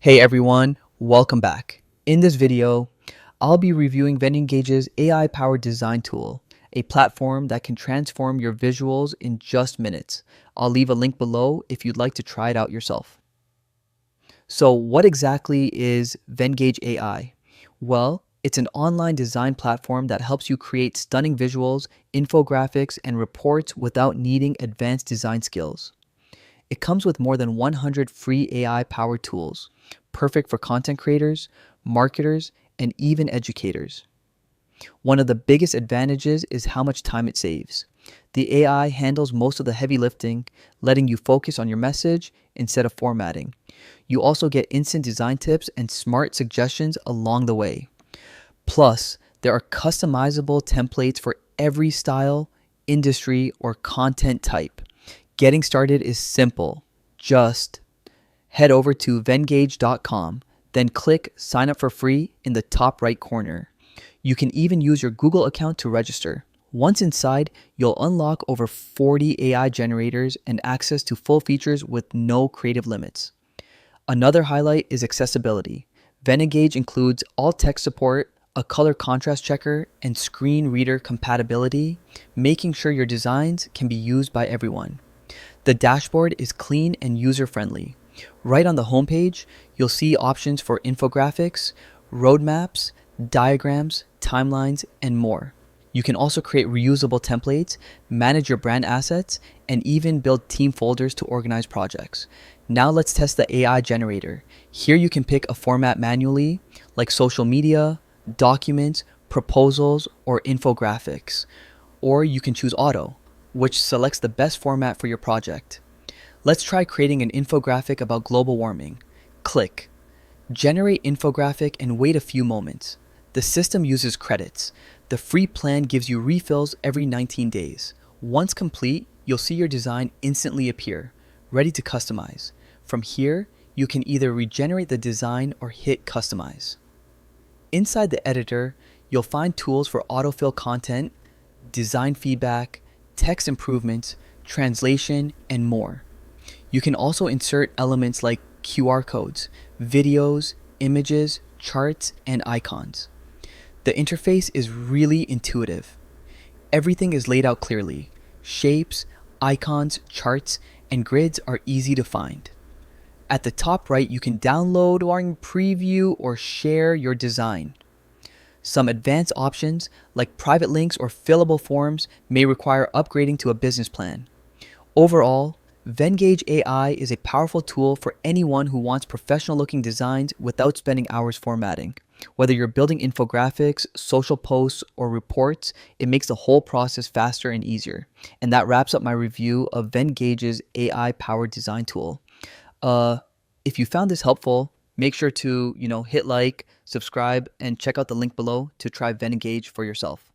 Hey everyone, welcome back. In this video, I'll be reviewing Venengage's AI-powered design tool, a platform that can transform your visuals in just minutes. I'll leave a link below if you'd like to try it out yourself. So what exactly is Venngage AI? Well, it's an online design platform that helps you create stunning visuals, infographics, and reports without needing advanced design skills. It comes with more than 100 free AI-powered tools, perfect for content creators, marketers, and even educators. One of the biggest advantages is how much time it saves. The AI handles most of the heavy lifting, letting you focus on your message instead of formatting. You also get instant design tips and smart suggestions along the way. Plus, there are customizable templates for every style, industry, or content type. Getting started is simple. Just head over to venngage.com, then click sign up for free in the top right corner. You can even use your Google account to register. Once inside, you'll unlock over 40 AI generators and access to full features with no creative limits. Another highlight is accessibility. Venngage includes all text support, a color contrast checker, and screen reader compatibility, making sure your designs can be used by everyone. The dashboard is clean and user-friendly. Right on the homepage, you'll see options for infographics, roadmaps, diagrams, timelines, and more. You can also create reusable templates, manage your brand assets, and even build team folders to organize projects. Now let's test the AI generator. Here you can pick a format manually, like social media, documents, proposals, or infographics. Or you can choose auto, which selects the best format for your project. Let's try creating an infographic about global warming. Click. Generate infographic and wait a few moments. The system uses credits. The free plan gives you refills every 19 days. Once complete, you'll see your design instantly appear, ready to customize. From here, you can either regenerate the design or hit customize. Inside the editor, you'll find tools for autofill content, design feedback, text improvements, translation, and more. You can also insert elements like QR codes, videos, images, charts, and icons. The interface is really intuitive. Everything is laid out clearly. Shapes, icons, charts, and grids are easy to find. At the top right, you can download or preview or share your design. Some advanced options, like private links or fillable forms, may require upgrading to a business plan. Overall, Venngage AI is a powerful tool for anyone who wants professional-looking designs without spending hours formatting. Whether you're building infographics, social posts, or reports, it makes the whole process faster and easier. And that wraps up my review of Vengage's AI-powered design tool. If you found this helpful, make sure to, hit like, subscribe, and check out the link below to try Venngage for yourself.